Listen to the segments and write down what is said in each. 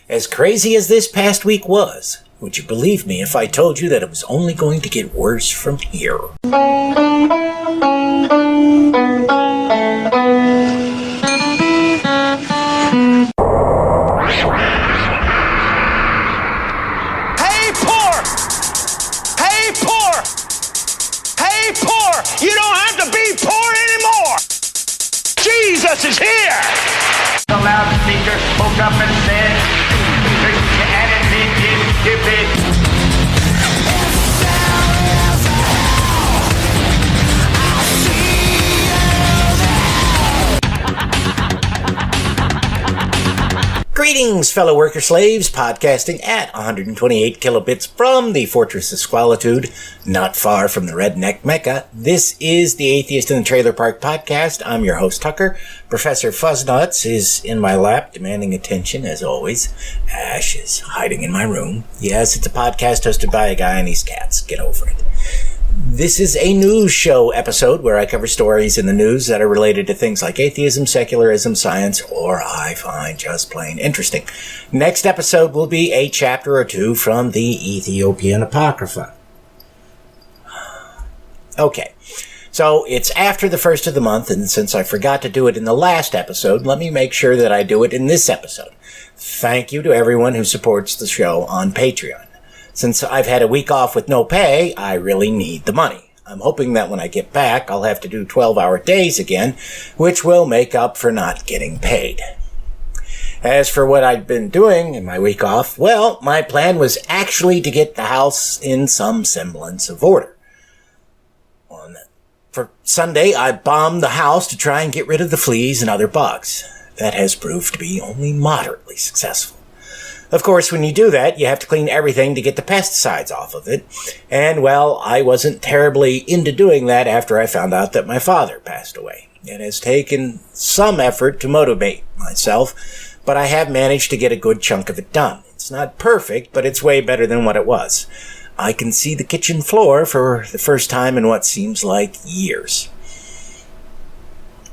As crazy as this past week was, would you believe me if I told you that it was only going to get worse from here? You don't have to be poor anymore. Jesus is here. The loudspeaker spoke up and said, Christianity is stupid. Greetings, fellow worker slaves, podcasting at 128 kilobits from the Fortress of Squalitude, not far from the redneck Mecca. This is the Atheist in the Trailer Park podcast. I'm your host, Tucker. Professor Fuzznuts is in my lap, demanding attention, as always. Ash is hiding in my room. Yes, it's a podcast hosted by a guy and his cats. Get over it. This is a news show episode where I cover stories in the news that are related to things like atheism, secularism, science, or I find just plain interesting. Next episode will be a chapter or two from the Ethiopian Apocrypha. Okay, so it's after the first of the month, and since I forgot to do it in the last episode, let me make sure that I do it in this episode. Thank you to everyone who supports the show on Patreon. Since I've had a week off with no pay, I really need the money. I'm hoping that when I get back, I'll have to do 12-hour days again, which will make up for not getting paid. As for what I've been doing in my week off, well, my plan was actually to get the house in some semblance of order. For Sunday, I bombed the house to try and get rid of the fleas and other bugs. That has proved to be only moderately successful. Of course, when you do that, you have to clean everything to get the pesticides off of it. And, well, I wasn't terribly into doing that after I found out that my father passed away. It has taken some effort to motivate myself, but I have managed to get a good chunk of it done. It's not perfect, but it's way better than what it was. I can see the kitchen floor for the first time in what seems like years.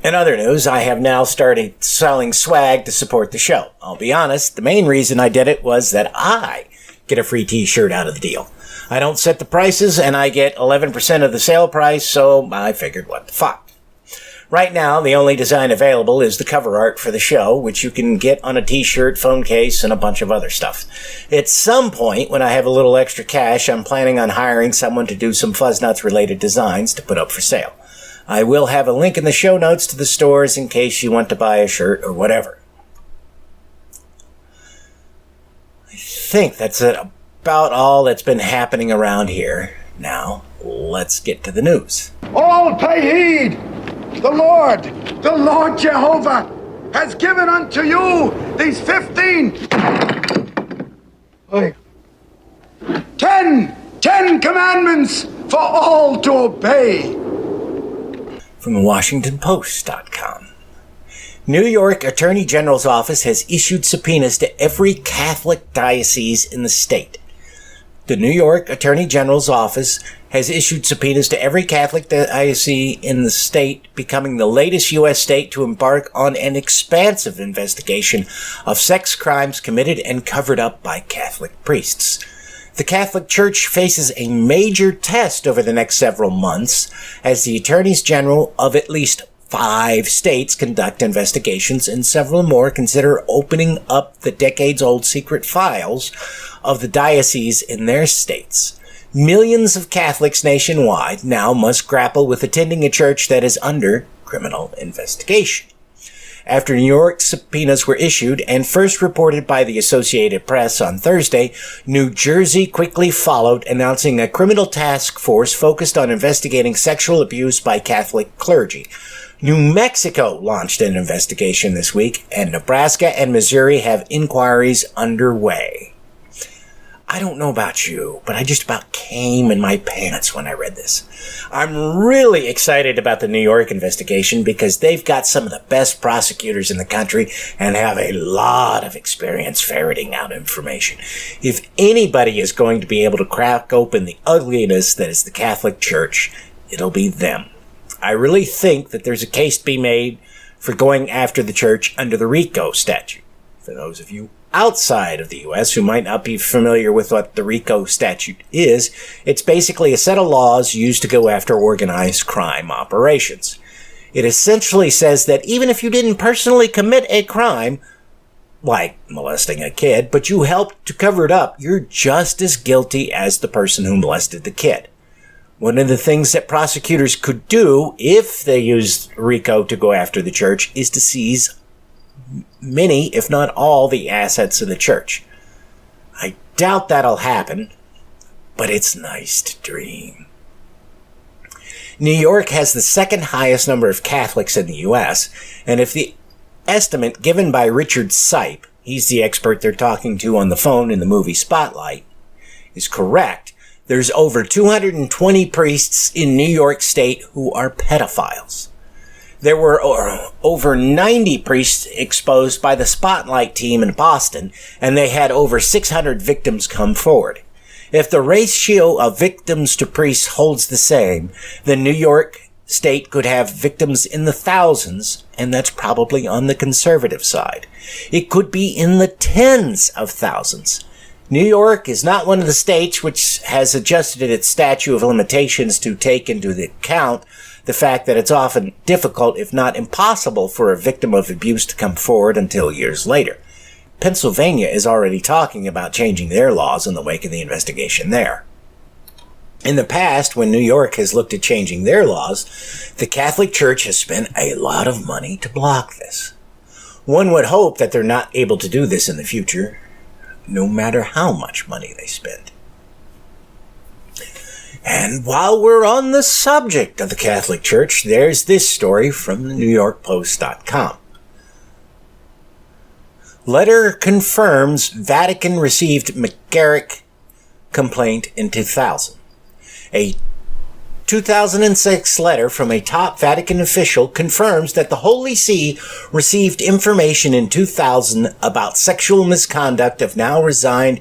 In other news, I have now started selling swag to support the show. I'll be honest, the main reason I did it was that I get a free t-shirt out of the deal. I don't set the prices, and I get 11% of the sale price, so I figured, what the fuck. Right now, the only design available is the cover art for the show, which you can get on a t-shirt, phone case, and a bunch of other stuff. At some point, when I have a little extra cash, I'm planning on hiring someone to do some Fuzznuts-related designs to put up for sale. I will have a link in the show notes to the stores in case you want to buy a shirt or whatever. I think that's about all that's been happening around here. Now, let's get to the news. All pay heed. The Lord Jehovah has given unto you these 10 commandments for all to obey. From WashingtonPost.com. New York Attorney General's office has issued subpoenas to every Catholic diocese in the state. The New York Attorney General's office has issued subpoenas to every Catholic diocese in the state, becoming the latest U.S. state to embark on an expansive investigation of sex crimes committed and covered up by Catholic priests. The Catholic Church faces a major test over the next several months as the attorneys general of at least 5 states conduct investigations and several more consider opening up the decades-old secret files of the dioceses in their states. Millions of Catholics nationwide now must grapple with attending a church that is under criminal investigation. After New York subpoenas were issued and first reported by the Associated Press on Thursday, New Jersey quickly followed, announcing a criminal task force focused on investigating sexual abuse by Catholic clergy. New Mexico launched an investigation this week, and Nebraska and Missouri have inquiries underway. I don't know about you, but I just about came in my pants when I read this. I'm really excited about the New York investigation because they've got some of the best prosecutors in the country and have a lot of experience ferreting out information. If anybody is going to be able to crack open the ugliness that is the Catholic Church, it'll be them. I really think that there's a case to be made for going after the church under the RICO statute. For those of you outside of the U.S. who might not be familiar with what the RICO statute is, it's basically a set of laws used to go after organized crime operations. It essentially says that even if you didn't personally commit a crime, like molesting a kid, but you helped to cover it up, you're just as guilty as the person who molested the kid. One of the things that prosecutors could do if they used RICO to go after the church is to seize many, if not all, the assets of the church. I doubt that'll happen, but it's nice to dream. New York has the second highest number of Catholics in the U.S., and if the estimate given by Richard Sipe, he's the expert they're talking to on the phone in the movie Spotlight, is correct, there's over 220 priests in New York State who are pedophiles. There were over 90 priests exposed by the Spotlight team in Boston, and they had over 600 victims come forward. If the ratio of victims to priests holds the same, then New York State could have victims in the thousands, and that's probably on the conservative side. It could be in the tens of thousands. New York is not one of the states which has adjusted its statute of limitations to take into account the fact that it's often difficult, if not impossible, for a victim of abuse to come forward until years later. Pennsylvania is already talking about changing their laws in the wake of the investigation there. In the past, when New York has looked at changing their laws, the Catholic Church has spent a lot of money to block this. One would hope that they're not able to do this in the future, no matter how much money they spend. And while we're on the subject of the Catholic Church, there's this story from the NewYorkPost.com. Letter confirms Vatican received McCarrick complaint in 2000. A 2006 letter from a top Vatican official confirms that the Holy See received information in 2000 about sexual misconduct of now resigned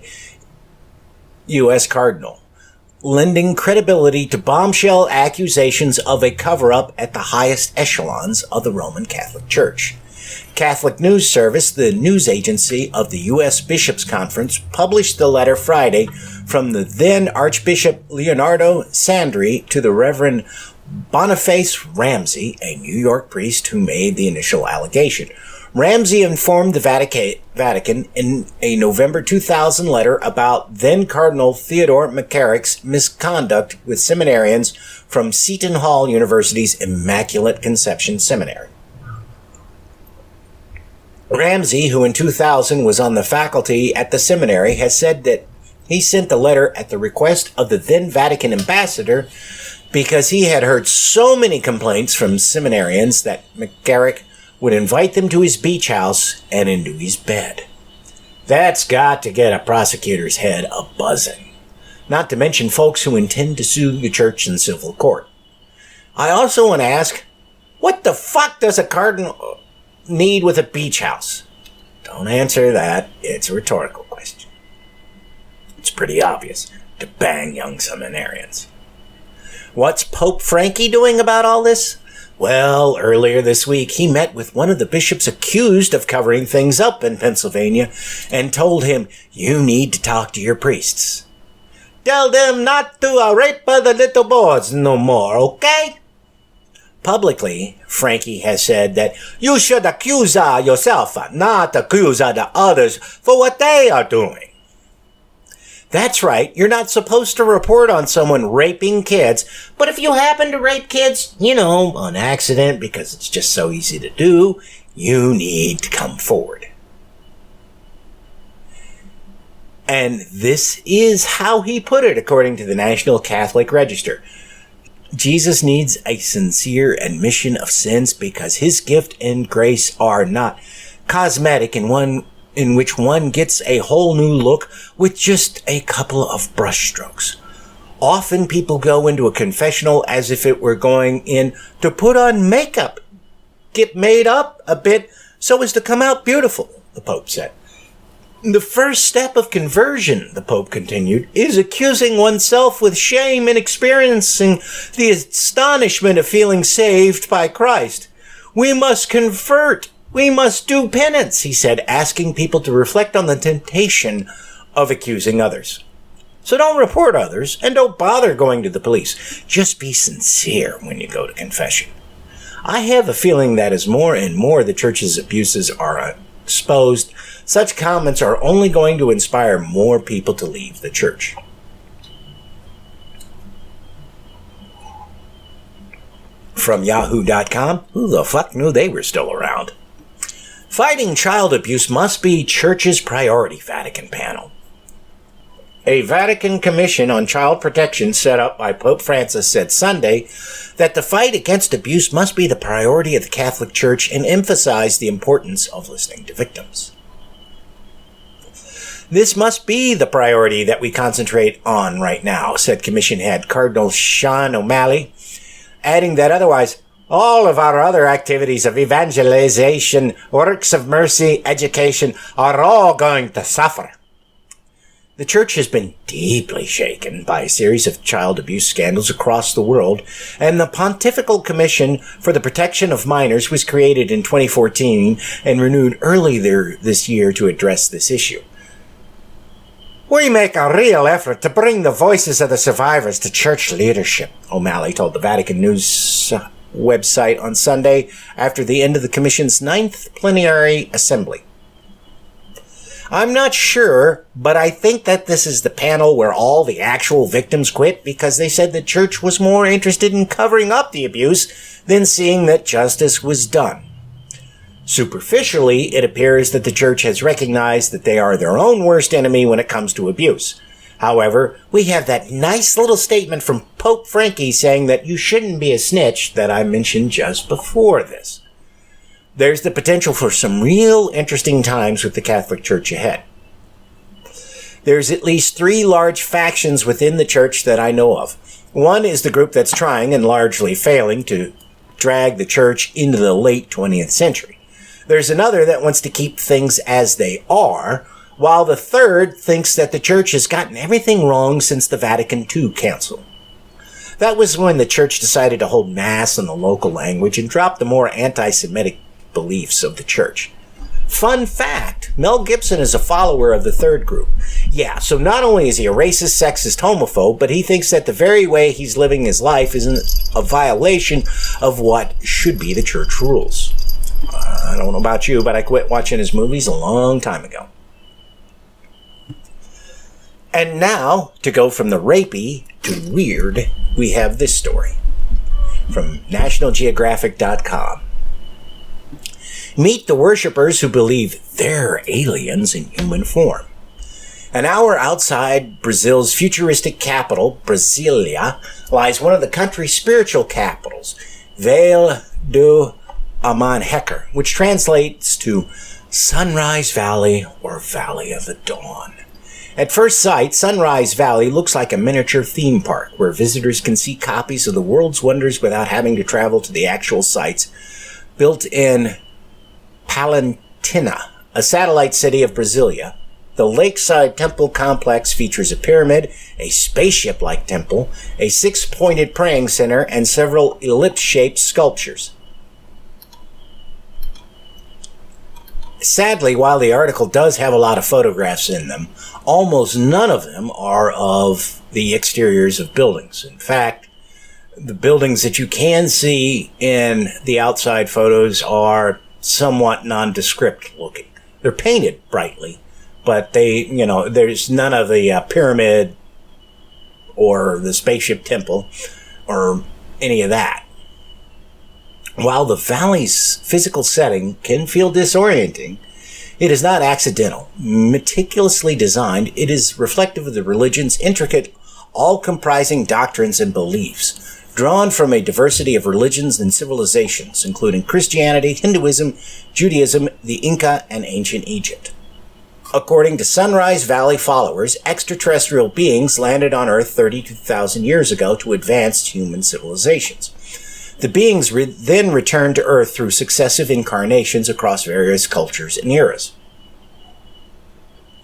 U.S. Cardinal, lending credibility to bombshell accusations of a cover-up at the highest echelons of the Roman Catholic Church. Catholic News Service, the news agency of the U.S. Bishops' Conference, published the letter Friday from the then Archbishop Leonardo Sandri to the Reverend Boniface Ramsey, a New York priest who made the initial allegation. Ramsey informed the Vatican in a November 2000 letter about then Cardinal Theodore McCarrick's misconduct with seminarians from Seton Hall University's Immaculate Conception Seminary. Ramsey, who in 2000 was on the faculty at the seminary, has said that he sent the letter at the request of the then Vatican ambassador because he had heard so many complaints from seminarians that McCarrick would invite them to his beach house and into his bed. That's got to get a prosecutor's head a-buzzing, not to mention folks who intend to sue the church in civil court. I also want to ask, what the fuck does a cardinal need with a beach house? Don't answer that. It's a rhetorical question. It's pretty obvious. To bang young seminarians. What's Pope Frankie doing about all this? Well, earlier this week, he met with one of the bishops accused of covering things up in Pennsylvania and told him, you need to talk to your priests. Tell them not to rape the little boys no more, okay? Publicly, Frankie has said that you should accuse yourself, not accuse the others for what they are doing. That's right, you're not supposed to report on someone raping kids, but if you happen to rape kids, on accident because it's just so easy to do, you need to come forward. And this is how he put it, according to the National Catholic Register. Jesus needs a sincere admission of sins because his gift and grace are not cosmetic in which one gets a whole new look with just a couple of brushstrokes. Often people go into a confessional as if it were going in to put on makeup, get made up a bit so as to come out beautiful, the Pope said. The first step of conversion, the Pope continued, is accusing oneself with shame and experiencing the astonishment of feeling saved by Christ. We must convert We must do penance, he said, asking people to reflect on the temptation of accusing others. So don't report others, and don't bother going to the police. Just be sincere when you go to confession. I have a feeling that as more and more the church's abuses are exposed, such comments are only going to inspire more people to leave the church. From Yahoo.com, who the fuck knew they were still around? Fighting child abuse must be church's priority, Vatican panel. A Vatican Commission on Child Protection set up by Pope Francis said Sunday that the fight against abuse must be the priority of the Catholic Church and emphasized the importance of listening to victims. This must be the priority that we concentrate on right now, said Commission head Cardinal Sean O'Malley, adding that otherwise, all of our other activities of evangelization, works of mercy, education are all going to suffer. The church has been deeply shaken by a series of child abuse scandals across the world, and the Pontifical Commission for the Protection of Minors was created in 2014 and renewed earlier this year to address this issue. We make a real effort to bring the voices of the survivors to church leadership, O'Malley told the Vatican News website on Sunday after the end of the Commission's 9th plenary assembly. I'm not sure, but I think that this is the panel where all the actual victims quit because they said the church was more interested in covering up the abuse than seeing that justice was done. Superficially, it appears that the church has recognized that they are their own worst enemy when it comes to abuse. However, we have that nice little statement from Pope Frankie saying that you shouldn't be a snitch that I mentioned just before this. There's the potential for some real interesting times with the Catholic Church ahead. There's at least 3 large factions within the church that I know of. One is the group that's trying and largely failing to drag the church into the late 20th century. There's another that wants to keep things as they are, while the third thinks that the church has gotten everything wrong since the Vatican II Council. That was when the church decided to hold mass in the local language and drop the more anti-Semitic beliefs of the church. Fun fact, Mel Gibson is a follower of the third group. Yeah, so not only is he a racist, sexist, homophobe, but he thinks that the very way he's living his life is a violation of what should be the church rules. I don't know about you, but I quit watching his movies a long time ago. And now, to go from the rapey to weird, we have this story from NationalGeographic.com. Meet the worshippers who believe they're aliens in human form. An hour outside Brazil's futuristic capital, Brasilia, lies one of the country's spiritual capitals, Vale do Amanhecer, which translates to Sunrise Valley or Valley of the Dawn. At first sight, Sunrise Valley looks like a miniature theme park where visitors can see copies of the world's wonders without having to travel to the actual sites. Built in Palantina, a satellite city of Brasilia, the lakeside temple complex features a pyramid, a spaceship-like temple, a 6-pointed praying center, and several ellipse-shaped sculptures. Sadly, while the article does have a lot of photographs in them, almost none of them are of the exteriors of buildings. In fact, the buildings that you can see in the outside photos are somewhat nondescript looking. They're painted brightly, but there's none of the pyramid or the spaceship temple or any of that. While the valley's physical setting can feel disorienting, it is not accidental. Meticulously designed, it is reflective of the religion's intricate, all-comprising doctrines and beliefs, drawn from a diversity of religions and civilizations, including Christianity, Hinduism, Judaism, the Inca, and ancient Egypt. According to Sunrise Valley followers, extraterrestrial beings landed on Earth 32,000 years ago to advance human civilizations. The beings then returned to Earth through successive incarnations across various cultures and eras.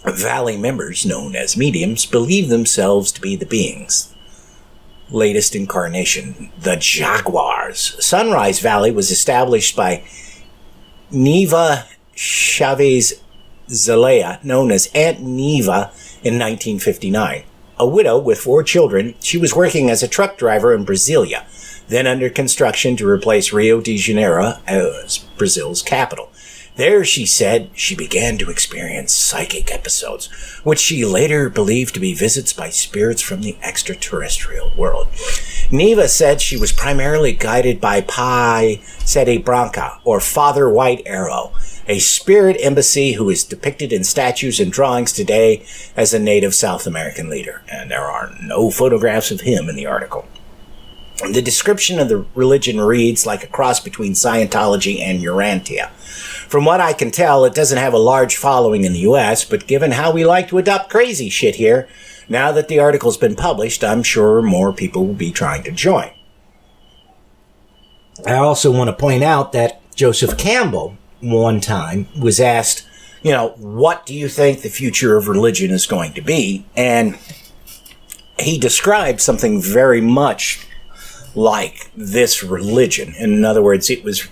Valley members, known as mediums, believe themselves to be the beings. Latest incarnation, the Jaguars. Sunrise Valley was established by Neva Chavez Zelaya, known as Aunt Neva, in 1959. A widow with 4 children, she was working as a truck driver in Brasilia, then under construction to replace Rio de Janeiro as Brazil's capital. There, she said, she began to experience psychic episodes, which she later believed to be visits by spirits from the extraterrestrial world. Neva said she was primarily guided by Pai Sede Branca, or Father White Arrow, a spirit embassy who is depicted in statues and drawings today as a native South American leader. And there are no photographs of him in the article. The description of the religion reads like a cross between Scientology and Urantia. From what I can tell, it doesn't have a large following in the U.S., but given how we like to adopt crazy shit here, now that the article's been published, I'm sure more people will be trying to join. I also want to point out that Joseph Campbell, one time, was asked, what do you think the future of religion is going to be? And he described something very much like this religion. In other words, it was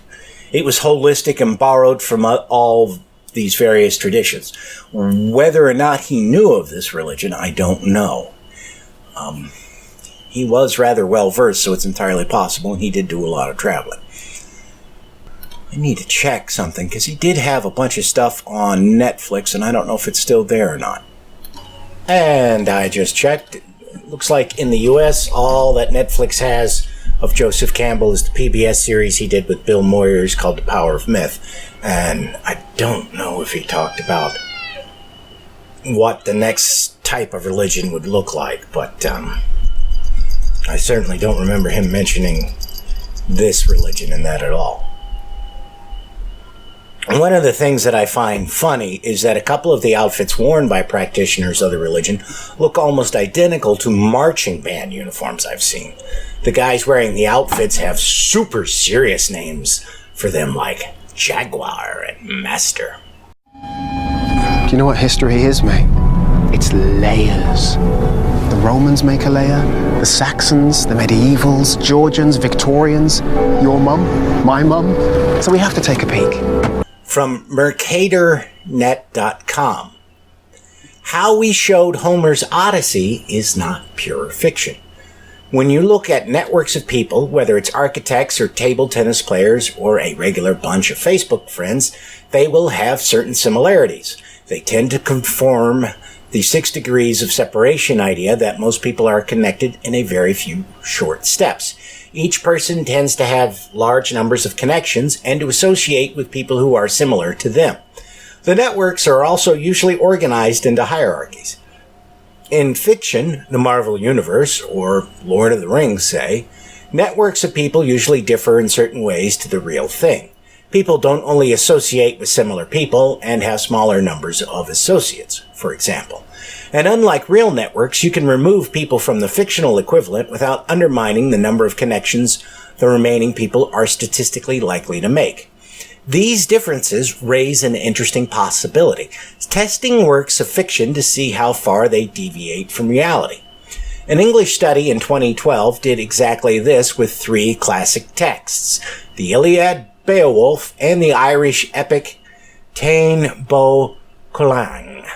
holistic and borrowed from all these various traditions. Whether or not he knew of this religion, I don't know. He was rather well versed, so it's entirely possible, and he did do a lot of traveling. I need to check something, because he did have a bunch of stuff on Netflix, and I don't know if it's still there or not. And I just checked. It looks like in the U.S., all that Netflix has of Joseph Campbell is the PBS series he did with Bill Moyers called The Power of Myth. And I don't know if he talked about what the next type of religion would look like, but I certainly don't remember him mentioning this religion in that at all. One of the things that I find funny is that a couple of the outfits worn by practitioners of the religion look almost identical to marching band uniforms I've seen. The guys wearing the outfits have super serious names for them, like Jaguar and Master. Do you know what history is, mate? It's layers. The Romans make a layer, the Saxons, the medievals, Georgians, Victorians, your mum, my mum. So we have to take a peek. From mercatornet.com. How we showed Homer's Odyssey is not pure fiction. When you look at networks of people, whether it's architects or table tennis players or a regular bunch of Facebook friends, they will have certain similarities. They tend to conform the 6 degrees of separation idea that most people are connected in a very few short steps. Each person tends to have large numbers of connections and to associate with people who are similar to them. The networks are also usually organized into hierarchies. In fiction, the Marvel Universe, or Lord of the Rings, say, networks of people usually differ in certain ways to the real thing. People don't only associate with similar people and have smaller numbers of associates, for example. And unlike real networks, you can remove people from the fictional equivalent without undermining the number of connections the remaining people are statistically likely to make. These differences raise an interesting possibility, testing works of fiction to see how far they deviate from reality. An English study in 2012 did exactly this with 3 classic texts: the Iliad, Beowulf, and the Irish epic Táin Bo Cúailnge.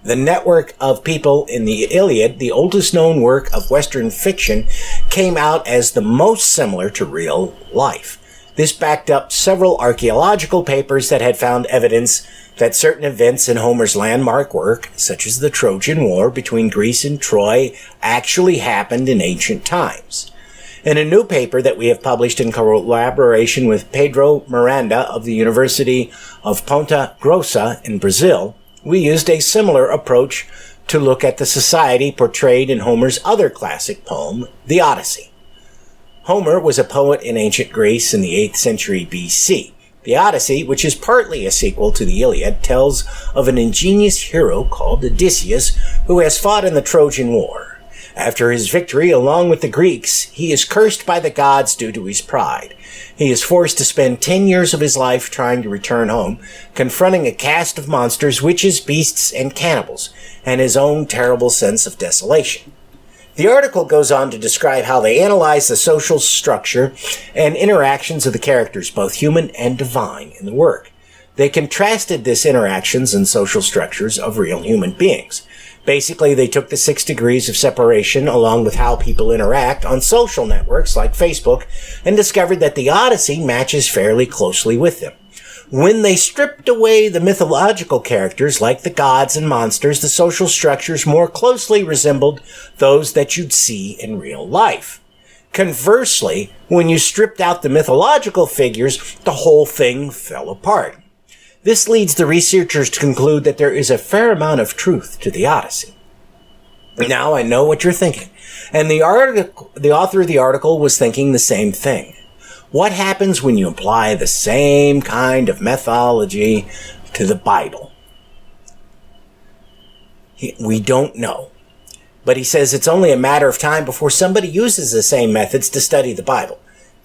The network of people in the Iliad, the oldest known work of Western fiction, came out as the most similar to real life. This backed up several archaeological papers that had found evidence that certain events in Homer's landmark work, such as the Trojan War between Greece and Troy, actually happened in ancient times. In a new paper that we have published in collaboration with Pedro Miranda of the University of Ponta Grossa in Brazil, we used a similar approach to look at the society portrayed in Homer's other classic poem, the Odyssey. Homer was a poet in ancient Greece in the 8th century BC. The Odyssey, which is partly a sequel to the Iliad, tells of an ingenious hero called Odysseus who has fought in the Trojan War. After his victory, along with the Greeks, he is cursed by the gods due to his pride. He is forced to spend 10 years of his life trying to return home, confronting a cast of monsters, witches, beasts, and cannibals, and his own terrible sense of desolation. The article goes on to describe how they analyze the social structure and interactions of the characters, both human and divine, in the work. They contrasted this interactions and social structures of real human beings. Basically, they took the 6 degrees of separation along with how people interact on social networks like Facebook and discovered that the Odyssey matches fairly closely with them. When they stripped away the mythological characters like the gods and monsters, the social structures more closely resembled those that you'd see in real life. Conversely, when you stripped out the mythological figures, the whole thing fell apart. This leads the researchers to conclude that there is a fair amount of truth to the Odyssey. Now I know what you're thinking, and the author of the article was thinking the same thing. What happens when you apply the same kind of methodology to the Bible? We don't know. But he says it's only a matter of time before somebody uses the same methods to study the Bible.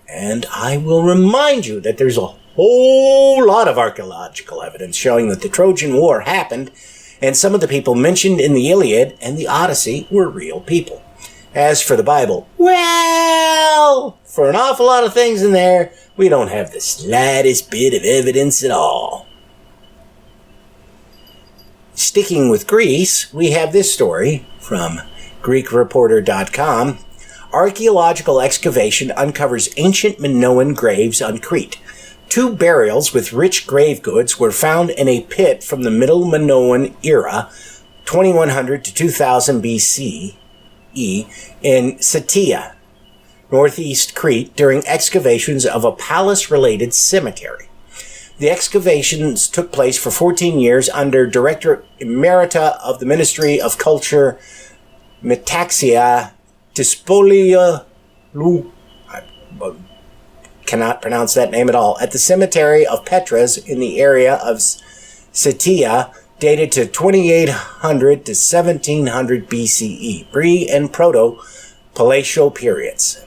And I will remind you that there's a whole lot of archaeological evidence showing that the Trojan War happened, and some of the people mentioned in the Iliad and the Odyssey were real people. As for the Bible, well, for an awful lot of things in there, we don't have the slightest bit of evidence at all. Sticking with Greece, we have this story from GreekReporter.com. Archaeological excavation uncovers ancient Minoan graves on Crete. 2 burials with rich grave goods were found in a pit from the Middle Minoan era, 2100 to 2000 BCE, in Satia, northeast Crete, during excavations of a palace-related cemetery. The excavations took place for 14 years under Director Emerita of the Ministry of Culture, Metaxia Tispoliou, I cannot pronounce that name at all, at the cemetery of Petras in the area of Satia, dated to 2800 to 1700 BCE, Pre- and Proto-Palatial periods.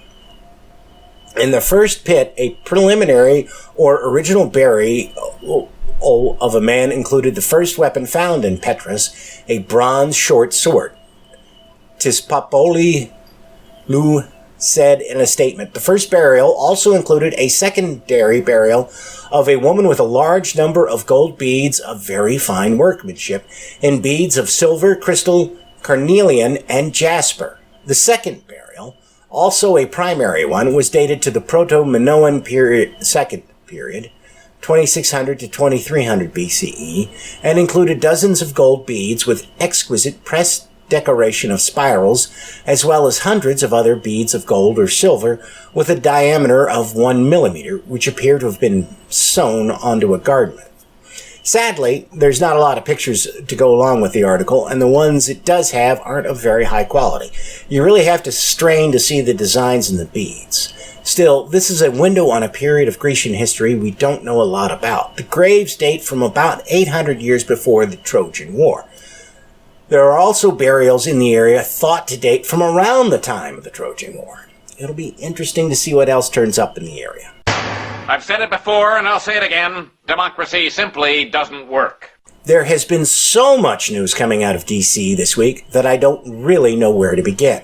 In the first pit, a preliminary or original burial of a man included the first weapon found in Petras, a bronze short sword. Tispoliou said in a statement. The first burial also included a secondary burial of a woman with a large number of gold beads of very fine workmanship and beads of silver, crystal, carnelian, and jasper. The second burial, also a primary one, was dated to the Proto-Minoan second period, 2600 to 2300 BCE, and included dozens of gold beads with exquisite pressed decoration of spirals, as well as hundreds of other beads of gold or silver with a diameter of 1 millimeter, which appear to have been sewn onto a garment. Sadly, there's not a lot of pictures to go along with the article, and the ones it does have aren't of very high quality. You really have to strain to see the designs and the beads. Still, this is a window on a period of Grecian history we don't know a lot about. The graves date from about 800 years before the Trojan War. There are also burials in the area thought to date from around the time of the Trojan War. It'll be interesting to see what else turns up in the area. I've said it before and I'll say it again. Democracy simply doesn't work. There has been so much news coming out of D.C. this week that I don't really know where to begin.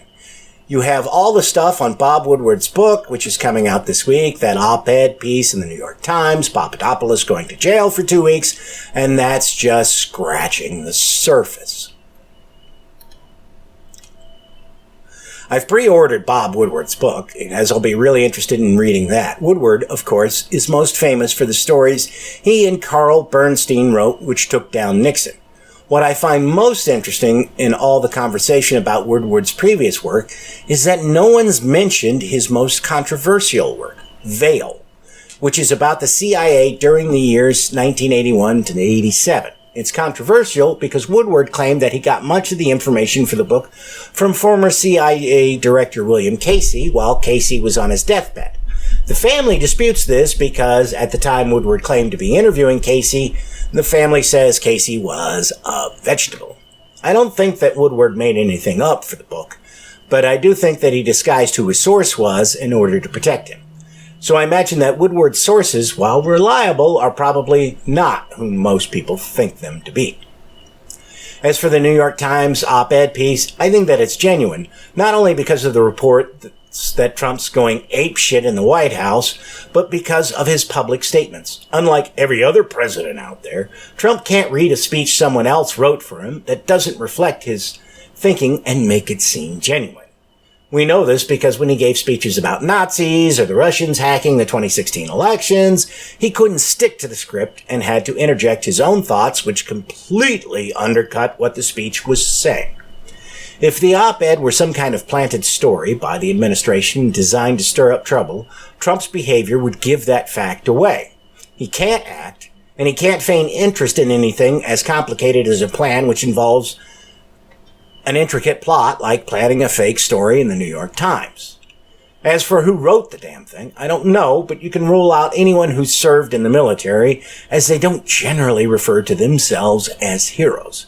You have all the stuff on Bob Woodward's book, which is coming out this week, that op-ed piece in the New York Times, Papadopoulos going to jail for 2 weeks, and that's just scratching the surface. I've pre-ordered Bob Woodward's book, as I'll be really interested in reading that. Woodward, of course, is most famous for the stories he and Carl Bernstein wrote, which took down Nixon. What I find most interesting in all the conversation about Woodward's previous work is that no one's mentioned his most controversial work, Veil, which is about the CIA during the years 1981 to 87. It's controversial because Woodward claimed that he got much of the information for the book from former CIA Director William Casey while Casey was on his deathbed. The family disputes this because at the time Woodward claimed to be interviewing Casey, the family says Casey was a vegetable. I don't think that Woodward made anything up for the book, but I do think that he disguised who his source was in order to protect him. So I imagine that Woodward's sources, while reliable, are probably not who most people think them to be. As for the New York Times op-ed piece, I think that it's genuine, not only because of the report that Trump's going apeshit in the White House, but because of his public statements. Unlike every other president out there, Trump can't read a speech someone else wrote for him that doesn't reflect his thinking and make it seem genuine. We know this because when he gave speeches about Nazis or the Russians hacking the 2016 elections, he couldn't stick to the script and had to interject his own thoughts, which completely undercut what the speech was saying. If the op-ed were some kind of planted story by the administration designed to stir up trouble, Trump's behavior would give that fact away. He can't act, and he can't feign interest in anything as complicated as a plan which involves an intricate plot like planning a fake story in the New York Times. As for who wrote the damn thing, I don't know, but you can rule out anyone who served in the military, as they don't generally refer to themselves as heroes.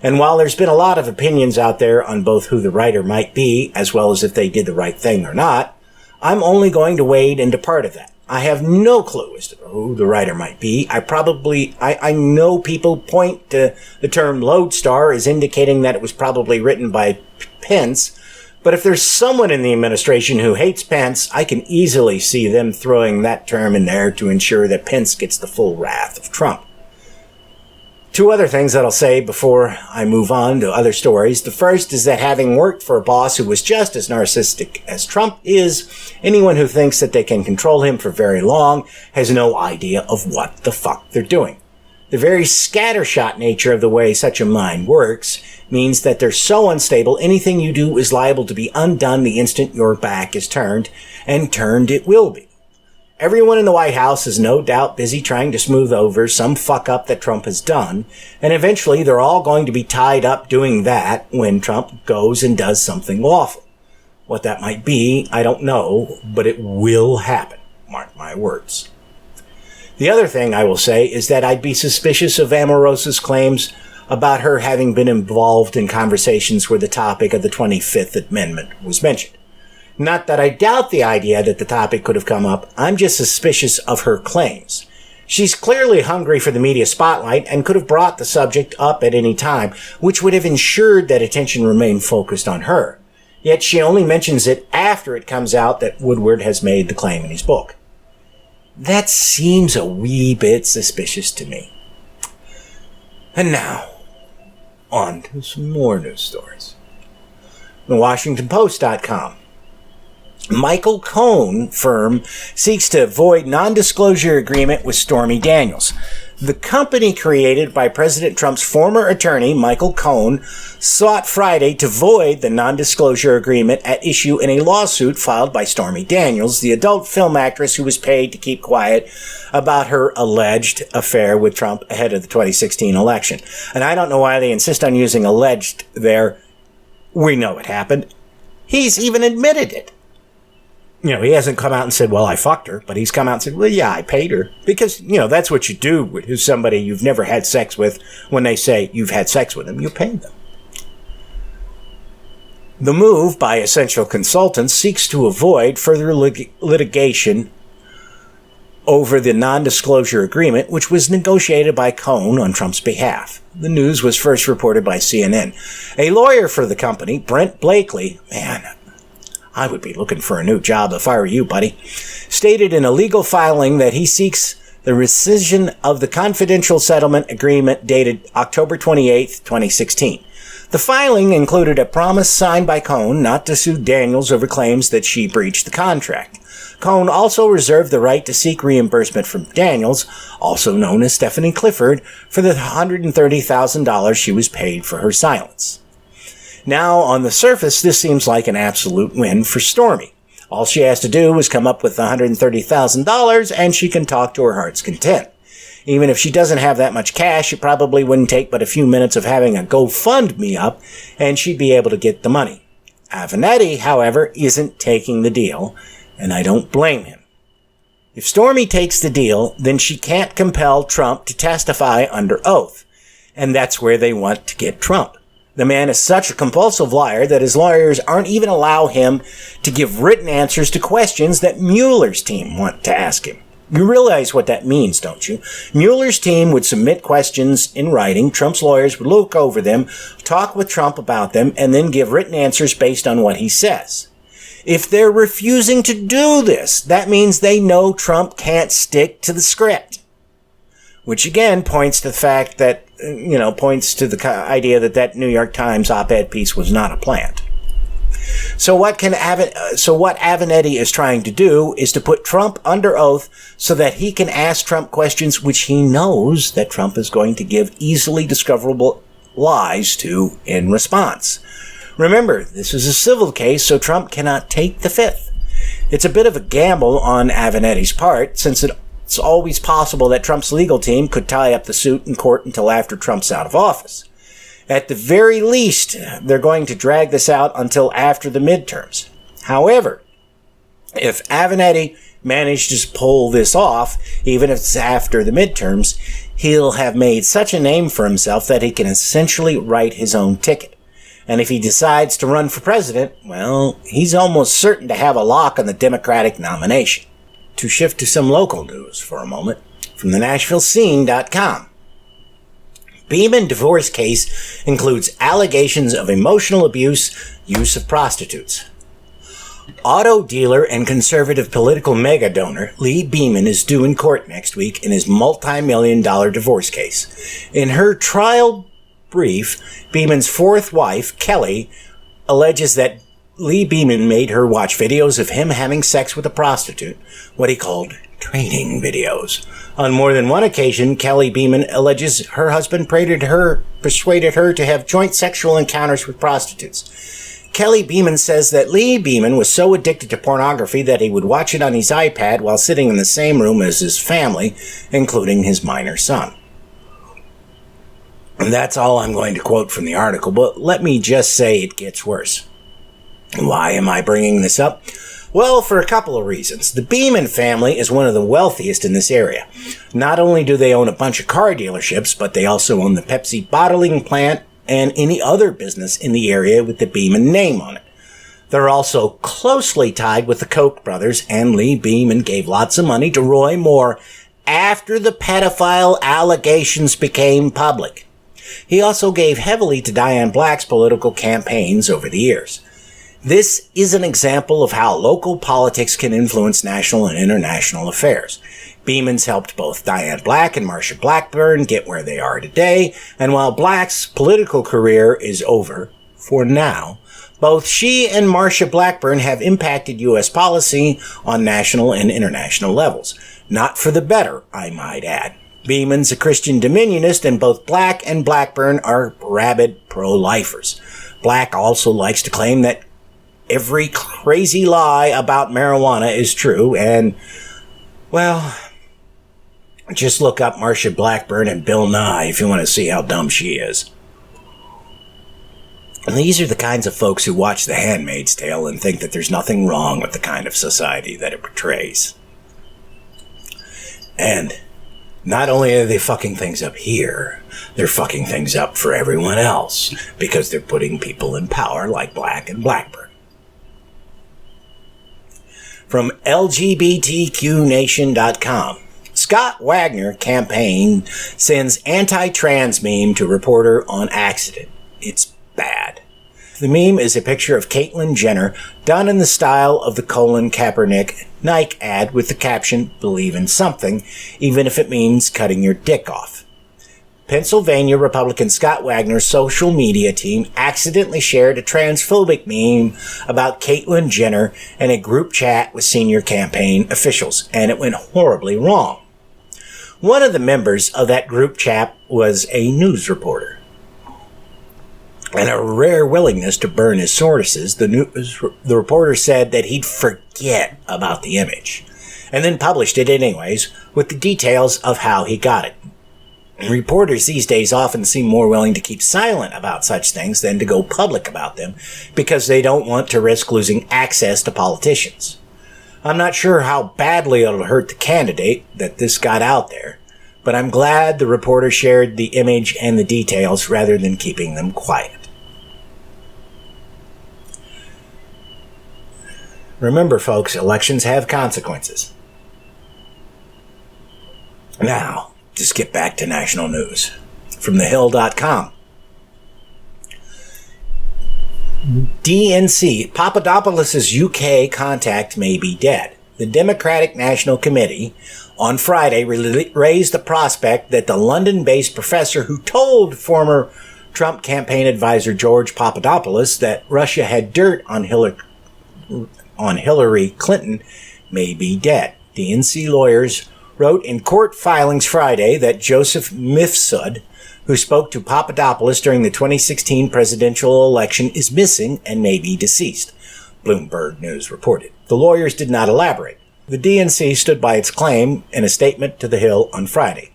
And while there's been a lot of opinions out there on both who the writer might be, as well as if they did the right thing or not, I'm only going to wade into part of that. I have no clue as to who the writer might be. I know people point to the term lodestar as indicating that it was probably written by Pence, but if there's someone in the administration who hates Pence, I can easily see them throwing that term in there to ensure that Pence gets the full wrath of Trump. Two other things that I'll say before I move on to other stories. The first is that having worked for a boss who was just as narcissistic as Trump is, anyone who thinks that they can control him for very long has no idea of what the fuck they're doing. The very scattershot nature of the way such a mind works means that they're so unstable anything you do is liable to be undone the instant your back is turned, and turned it will be. Everyone in the White House is no doubt busy trying to smooth over some fuck-up that Trump has done, and eventually they're all going to be tied up doing that when Trump goes and does something lawful. What that might be, I don't know, but it will happen. Mark my words. The other thing I will say is that I'd be suspicious of Omarosa's claims about her having been involved in conversations where the topic of the 25th Amendment was mentioned. Not that I doubt the idea that the topic could have come up, I'm just suspicious of her claims. She's clearly hungry for the media spotlight and could have brought the subject up at any time, which would have ensured that attention remained focused on her. Yet she only mentions it after it comes out that Woodward has made the claim in his book. That seems a wee bit suspicious to me. And now, on to some more news stories. TheWashingtonPost.com. Michael Cohen firm seeks to avoid non-disclosure agreement with Stormy Daniels. The company created by President Trump's former attorney, Michael Cohen, sought Friday to void the non-disclosure agreement at issue in a lawsuit filed by Stormy Daniels, the adult film actress who was paid to keep quiet about her alleged affair with Trump ahead of the 2016 election. And I don't know why they insist on using alleged there. We know it happened. He's even admitted it. You know, he hasn't come out and said, well, I fucked her, but he's come out and said, well, yeah, I paid her. Because, you know, that's what you do with somebody you've never had sex with. When they say you've had sex with them, you pay them. The move by Essential Consultants seeks to avoid further litigation over the non-disclosure agreement, which was negotiated by Cohen on Trump's behalf. The news was first reported by CNN. A lawyer for the company, Brent Blakely, man, I would be looking for a new job if I were you, buddy, stated in a legal filing that he seeks the rescission of the confidential settlement agreement dated October 28, 2016. The filing included a promise signed by Cohen not to sue Daniels over claims that she breached the contract. Cohen also reserved the right to seek reimbursement from Daniels, also known as Stephanie Clifford, for the $130,000 she was paid for her silence. Now, on the surface, this seems like an absolute win for Stormy. All she has to do is come up with $130,000 and she can talk to her heart's content. Even if she doesn't have that much cash, it probably wouldn't take but a few minutes of having a GoFundMe up and she'd be able to get the money. Avenatti, however, isn't taking the deal, and I don't blame him. If Stormy takes the deal, then she can't compel Trump to testify under oath, and that's where they want to get Trump. The man is such a compulsive liar that his lawyers aren't even allow him to give written answers to questions that Mueller's team want to ask him. You realize what that means, don't you? Mueller's team would submit questions in writing. Trump's lawyers would look over them, talk with Trump about them, and then give written answers based on what he says. If they're refusing to do this, that means they know Trump can't stick to the script. Which again points to the fact that, points to the idea that New York Times op-ed piece was not a plant. So what Avenatti is trying to do is to put Trump under oath so that he can ask Trump questions which he knows that Trump is going to give easily discoverable lies to in response. Remember, this is a civil case, so Trump cannot take the fifth. It's a bit of a gamble on Avenatti's part, since it's always possible that Trump's legal team could tie up the suit in court until after Trump's out of office. At the very least, they're going to drag this out until after the midterms. However, if Avenatti manages to pull this off, even if it's after the midterms, he'll have made such a name for himself that he can essentially write his own ticket. And if he decides to run for president, well, he's almost certain to have a lock on the Democratic nomination. To shift to some local news for a moment, from the NashvilleScene.com. Beeman divorce case includes allegations of emotional abuse, use of prostitutes. Auto dealer and conservative political mega donor Lee Beeman is due in court next week in his multi-million-dollar divorce case. In her trial brief, Beeman's fourth wife, Kelly, alleges that Lee Beeman made her watch videos of him having sex with a prostitute, what he called training videos. On more than one occasion, Kelly Beeman alleges her husband persuaded her to have joint sexual encounters with prostitutes. Kelly Beeman says that Lee Beeman was so addicted to pornography that he would watch it on his iPad while sitting in the same room as his family, including his minor son. And that's all I'm going to quote from the article, but let me just say it gets worse. Why am I bringing this up? Well, for a couple of reasons. The Beeman family is one of the wealthiest in this area. Not only do they own a bunch of car dealerships, but they also own the Pepsi bottling plant and any other business in the area with the Beeman name on it. They're also closely tied with the Koch brothers, and Lee Beeman gave lots of money to Roy Moore after the pedophile allegations became public. He also gave heavily to Diane Black's political campaigns over the years. This is an example of how local politics can influence national and international affairs. Beeman's helped both Diane Black and Marsha Blackburn get where they are today, and while Black's political career is over, for now, both she and Marsha Blackburn have impacted U.S. policy on national and international levels. Not for the better, I might add. Beeman's a Christian dominionist, and both Black and Blackburn are rabid pro-lifers. Black also likes to claim that every crazy lie about marijuana is true, and, well, just look up Marsha Blackburn and Bill Nye if you want to see how dumb she is. And these are the kinds of folks who watch The Handmaid's Tale and think that there's nothing wrong with the kind of society that it portrays. And not only are they fucking things up here, they're fucking things up for everyone else, because they're putting people in power like Black and Blackburn. From LGBTQNation.com. Scott Wagner campaign sends anti-trans meme to reporter on accident. It's bad. The meme is a picture of Caitlyn Jenner done in the style of the Colin Kaepernick Nike ad with the caption, "Believe in something, even if it means cutting your dick off." Pennsylvania Republican Scott Wagner's social media team accidentally shared a transphobic meme about Caitlyn Jenner in a group chat with senior campaign officials, and it went horribly wrong. One of the members of that group chat was a news reporter. And a rare willingness to burn his sources, the reporter said that he'd forget about the image, and then published it anyways with the details of how he got it. Reporters these days often seem more willing to keep silent about such things than to go public about them because they don't want to risk losing access to politicians. I'm not sure how badly it'll hurt the candidate that this got out there, but I'm glad the reporter shared the image and the details rather than keeping them quiet. Remember, folks, elections have consequences. Now, just get back to national news. From thehill.com. DNC, Papadopoulos' UK contact may be dead. The Democratic National Committee on Friday raised the prospect that the London-based professor who told former Trump campaign advisor George Papadopoulos that Russia had dirt on Hillary Clinton may be dead. DNC lawyers wrote in court filings Friday that Joseph Mifsud, who spoke to Papadopoulos during the 2016 presidential election, is missing and may be deceased, Bloomberg News reported. The lawyers did not elaborate. The DNC stood by its claim in a statement to The Hill on Friday.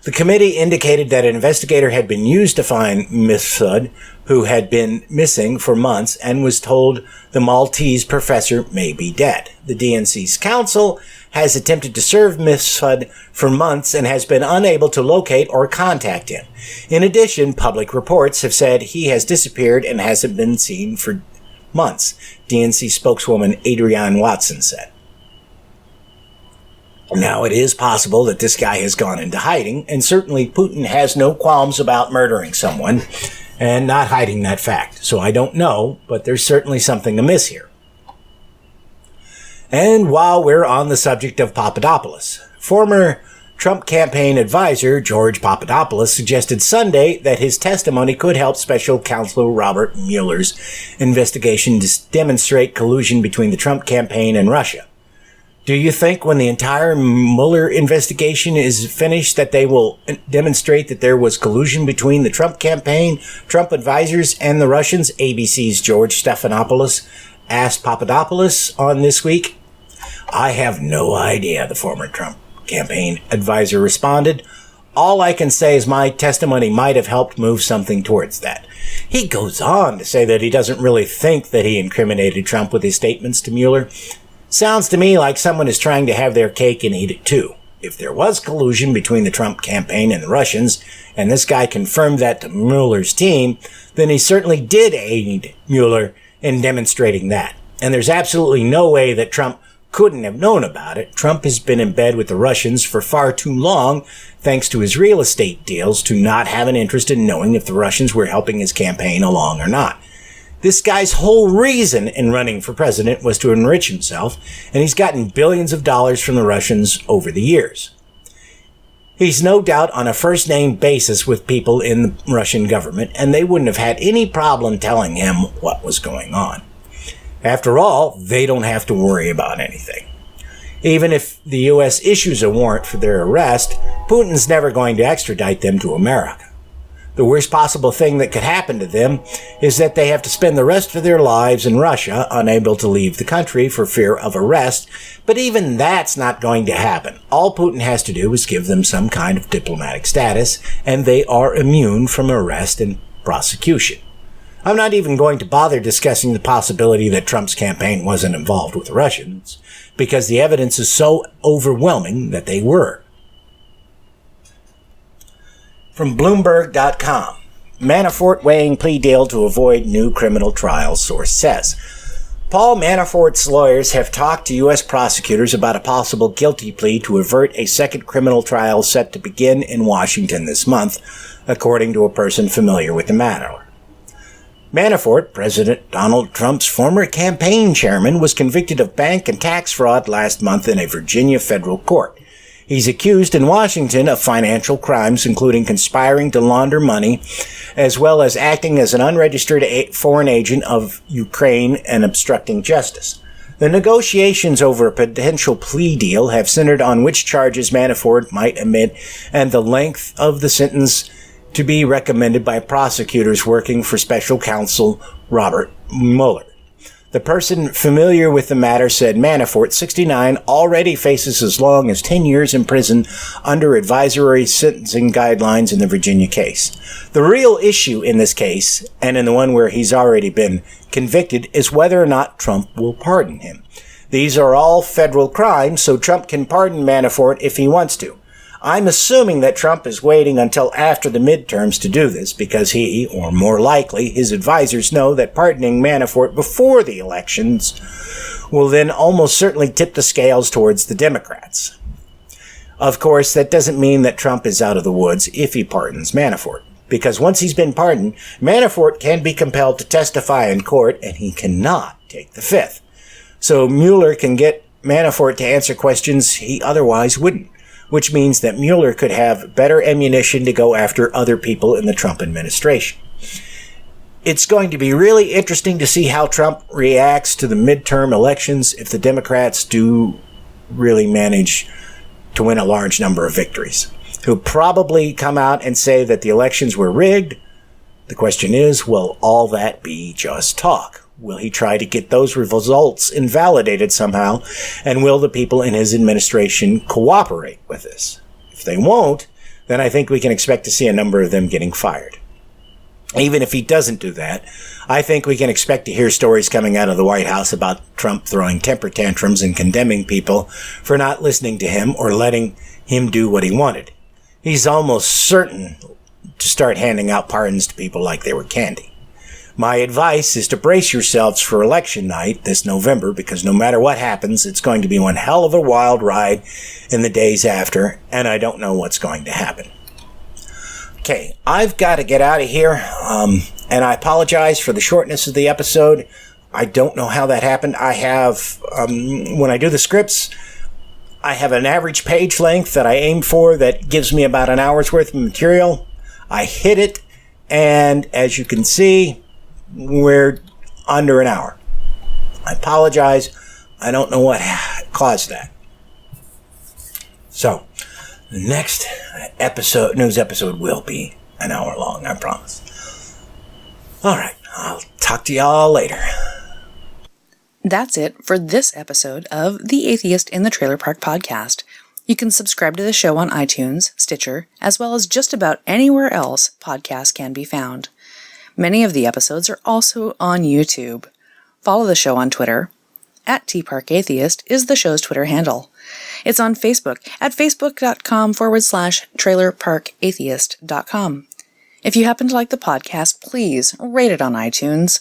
The committee indicated that an investigator had been used to find Mifsud, who had been missing for months, and was told the Maltese professor may be dead. The DNC's counsel has attempted to serve Mifsud for months and has been unable to locate or contact him. In addition, public reports have said he has disappeared and hasn't been seen for months, DNC spokeswoman Adrienne Watson said. Now, it is possible that this guy has gone into hiding, and certainly Putin has no qualms about murdering someone and not hiding that fact. So I don't know, but there's certainly something amiss here. And while we're on the subject of Papadopoulos, former Trump campaign advisor George Papadopoulos suggested Sunday that his testimony could help special counsel Robert Mueller's investigation to demonstrate collusion between the Trump campaign and Russia. Do you think when the entire Mueller investigation is finished that they will demonstrate that there was collusion between the Trump campaign, Trump advisors, and the Russians? ABC's George Stephanopoulos asked Papadopoulos on This Week. I have no idea, the former Trump campaign advisor responded. All I can say is my testimony might have helped move something towards that. He goes on to say that he doesn't really think that he incriminated Trump with his statements to Mueller. Sounds to me like someone is trying to have their cake and eat it too. If there was collusion between the Trump campaign and the Russians, and this guy confirmed that to Mueller's team, then he certainly did aid Mueller in demonstrating that. And there's absolutely no way that Trump couldn't have known about it. Trump has been in bed with the Russians for far too long, thanks to his real estate deals, to not have an interest in knowing if the Russians were helping his campaign along or not. This guy's whole reason in running for president was to enrich himself, and he's gotten billions of dollars from the Russians over the years. He's no doubt on a first-name basis with people in the Russian government, and they wouldn't have had any problem telling him what was going on. After all, they don't have to worry about anything. Even if the U.S. issues a warrant for their arrest, Putin's never going to extradite them to America. The worst possible thing that could happen to them is that they have to spend the rest of their lives in Russia, unable to leave the country for fear of arrest, but even that's not going to happen. All Putin has to do is give them some kind of diplomatic status, and they are immune from arrest and prosecution. I'm not even going to bother discussing the possibility that Trump's campaign wasn't involved with the Russians, because the evidence is so overwhelming that they were. From Bloomberg.com, Manafort weighing plea deal to avoid new criminal trial, source says. Paul Manafort's lawyers have talked to U.S. prosecutors about a possible guilty plea to avert a second criminal trial set to begin in Washington this month, according to a person familiar with the matter. Manafort, President Donald Trump's former campaign chairman, was convicted of bank and tax fraud last month in a Virginia federal court. He's accused in Washington of financial crimes, including conspiring to launder money, as well as acting as an unregistered foreign agent of Ukraine and obstructing justice. The negotiations over a potential plea deal have centered on which charges Manafort might admit and the length of the sentence to be recommended by prosecutors working for special counsel Robert Mueller. The person familiar with the matter said Manafort, 69, already faces as long as 10 years in prison under advisory sentencing guidelines in the Virginia case. The real issue in this case, and in the one where he's already been convicted, is whether or not Trump will pardon him. These are all federal crimes, so Trump can pardon Manafort if he wants to. I'm assuming that Trump is waiting until after the midterms to do this because he, or more likely, his advisors know that pardoning Manafort before the elections will then almost certainly tip the scales towards the Democrats. Of course, that doesn't mean that Trump is out of the woods if he pardons Manafort. Because once he's been pardoned, Manafort can be compelled to testify in court, and he cannot take the fifth. So Mueller can get Manafort to answer questions he otherwise wouldn't, which means that Mueller could have better ammunition to go after other people in the Trump administration. It's going to be really interesting to see how Trump reacts to the midterm elections if the Democrats do really manage to win a large number of victories. He'll probably come out and say that the elections were rigged. The question is, will all that be just talk? Will he try to get those results invalidated somehow? And will the people in his administration cooperate with this? If they won't, then I think we can expect to see a number of them getting fired. Even if he doesn't do that, I think we can expect to hear stories coming out of the White House about Trump throwing temper tantrums and condemning people for not listening to him or letting him do what he wanted. He's almost certain to start handing out pardons to people like they were candy. My advice is to brace yourselves for election night this November, because no matter what happens, it's going to be one hell of a wild ride in the days after, and I don't know what's going to happen. Okay, I've got to get out of here, and I apologize for the shortness of the episode. I don't know how that happened. I have, when I do the scripts, I have an average page length that I aim for that gives me about an hour's worth of material. I hit it, and as you can see, we're under an hour. I apologize. I don't know what caused that. So, the next news episode will be an hour long, I promise. All right, I'll talk to y'all later. That's it for this episode of The Atheist in the Trailer Park Podcast. You can subscribe to the show on iTunes, Stitcher, as well as just about anywhere else podcasts can be found. Many of the episodes are also on YouTube. Follow the show on Twitter. @TParkAtheist is the show's Twitter handle. It's on Facebook at facebook.com/trailerparkatheist.com. If you happen to like the podcast, please rate it on iTunes.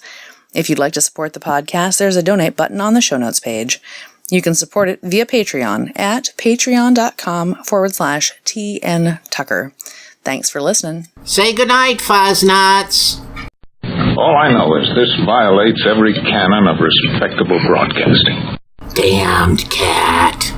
If you'd like to support the podcast, there's a donate button on the show notes page. You can support it via Patreon at patreon.com/TNTucker. Thanks for listening. Say goodnight, Fuzz-Nuts. All I know is this violates every canon of respectable broadcasting. Damned cat.